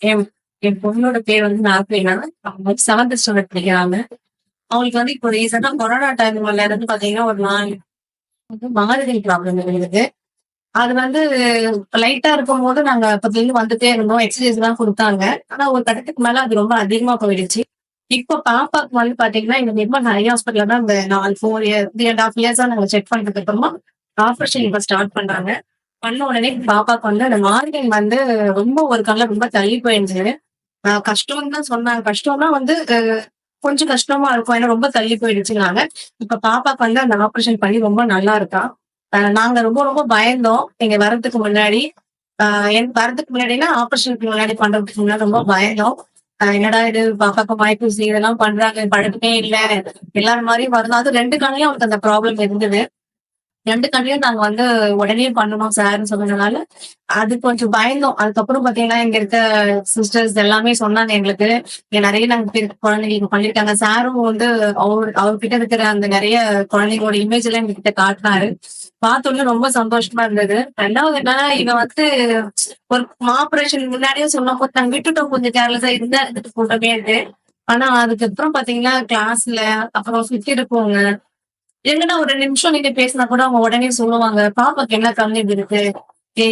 என் என் பொண்ணோட பேர் வந்து நாகரீனா. அவங்க 7த் ஸ்டாண்டர்ட் படிக்கிறாங்க. அவங்களுக்கு வந்து இப்போ ரீசென்ட்டா கொரோனா டைம்ல இருந்து பார்த்தீங்கன்னா, ஒரு 4 வந்து மாறுதல் ப்ராப்ளம் இருந்தது. அது வந்து லைட்டா இருக்கும்போது நாங்க அப்பத்துலருந்து வந்துட்டே இருந்தோம். எக்ஸர்சைஸ்லாம் குடுத்தாங்க. ஆனா ஒரு கட்டத்துக்கு மேல அது ரொம்ப அதிகமா போயிடுச்சு. இப்போ பாப்பாக்கு வந்து பார்த்தீங்கன்னா, எங்க நிர்மல் ஐ ஹாஸ்பிட்டல்ல தான் இந்த 4 இயர் 3 1/2 இயர்ஸா நாங்க செக் பண்ணதுக்கு அப்புறமா ஆப்ரேஷன் இப்ப ஸ்டார்ட் பண்றாங்க. பண்ண உடனே பாப்பாக்கு வந்து அந்த மார்பின் வந்து ரொம்ப ஒரு கண்ல ரொம்ப தள்ளி போயிருந்துச்சு. கஷ்டம்னு தான் சொன்னாங்க. கஷ்டம்னா வந்து கொஞ்சம் கஷ்டமா இருக்கும். ஏன்னா ரொம்ப தள்ளி போயிடுச்சுனாங்க. இப்ப பாப்பாக்கு வந்து அந்த ஆப்ரேஷன் பண்ணி ரொம்ப நல்லா இருக்கா. நாங்க ரொம்ப ரொம்ப பயந்தோம். இங்க வர்றதுக்கு முன்னாடி. அ எனக்கு வர்றதுக்கு முன்னாடின்னா, ஆப்ரேஷனுக்கு முன்னாடி பண்றதுக்கு முன்னாடி ரொம்ப பயந்தோம். என்னடா இது பாப்பாக்கு மயக்கூசி இதெல்லாம் பண்றாங்க. பழக்கமே இல்ல. எல்லார் மாரியும் வரணும். அதுவும் 2 கண்லயும் அவளுக்கு அந்த ப்ராப்ளம் இருந்தது. 2 கண்லயும் நாங்க வந்து உடனே பண்ணணும் சார்ன்னு சொன்னதுனால, அது கொஞ்சம் பயந்தோம். அதுக்கப்புறம் பார்த்தீங்கன்னா, இங்க இருக்க சிஸ்டர்ஸ் எல்லாமே சொன்னாங்க எங்களுக்கு. இங்க நெறைய நாங்க குழந்தைங்களுக்கு பண்ணியிருக்காங்க. சாரும் வந்து அவர்கிட்ட இருக்கிற அந்த நெறைய குழந்தைங்களோட இமேஜ் எல்லாம் எங்ககிட்ட காட்டுனாரு. பார்த்தோனே ரொம்ப சந்தோஷமா இருந்தது. 2வது என்னன்னா, இவ வந்து ஒரு ஆப்பரேஷன் முன்னாடியே சொன்னபோது நாங்க விட்டுட்டோம் கொஞ்சம் கேர்லெஸ்ஸா இருந்தா இருந்துட்டு போட்டோமேன்ட்டு. ஆனா அதுக்கப்புறம் பார்த்தீங்கன்னா, கிளாஸ்ல அப்புறம் சுத்தி இருக்கவங்க என்னன்னா ஒரு 2 நிமிஷம் நீங்க பேசினா கூட அவங்க உடனே சொல்லுவாங்க. பாப்பாக்கு என்ன கண்ணு இது இருக்கு? ஏ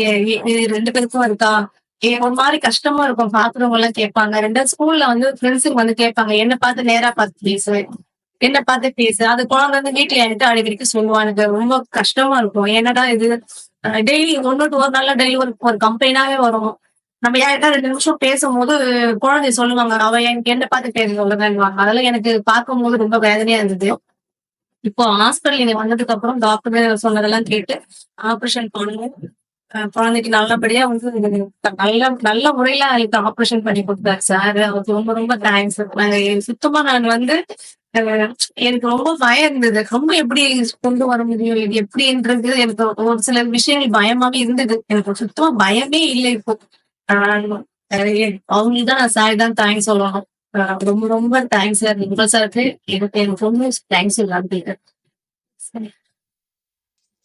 இது 2 பேருக்கும் இருக்கா? ஒரு மாரி கஷ்டமா இருக்கும். பாக்குறவங்க எல்லாம் கேட்பாங்க. 2வது ஸ்கூல்ல வந்து ஃப்ரெண்ட்ஸுங்க வந்து கேட்பாங்க. என்ன பார்த்து நேரா பார்த்து பேசு. என்ன பார்த்து பேசு. அது குழந்தை வந்து வீட்ல என்கிட்ட அடிக்கடிக்கு சொல்லுவா. எனக்கு ரொம்ப கஷ்டமா இருக்கும். என்னடா இது டெய்லி ஒண்ணு விட்டு ஒரு நாள்ல டெய்லி ஒரு ஒரு கம்ப்ளைண்டாவே வரும். நம்ம யார்கிட்ட 2 நிமிஷம் பேசும்போது குழந்தை சொல்லுவாங்க. அவ எனக்கு என்ன பார்த்து பேச சொல்லுங்கன்னுவாங்க. அதெல்லாம் எனக்கு பார்க்கும்போது ரொம்ப வேதனையா இருந்தது. இப்போ ஹாஸ்பிட்டல் நீங்க வந்ததுக்கு அப்புறம் டாக்டர் சொன்னதெல்லாம் கேட்டு ஆப்ரேஷன் பண்ணோம். குழந்தைக்கு நல்லபடியா வந்து நல்ல நல்ல முறையில எனக்கு ஆப்ரேஷன் பண்ணி குடுத்தாரு சார். அவருக்கு ரொம்ப ரொம்ப தேங்க்ஸ். சுத்தமா நான் வந்து அ எனக்கு ரொம்ப பயம் இருந்தது. ரொம்ப எப்படி கொண்டு வர முடியும்? இது எப்படின்றது எனக்கு ஒரு சில விஷயங்கள் பயமாவே இருந்தது. எனக்கு சுத்தமா பயமே இல்ல இப்போ. அ அ அவங்களுக்கு தான் நான் சார் தான் தேங்க்ஸ் சொல்லணும். ரொம்ப ரொம்ப தேங்க்ஸ் சார். உங்க சாருக்கு எனக்கு என் பொண்ணு தேங்க்ஸ் சொல்லான்னு கேட்டேன். சரி.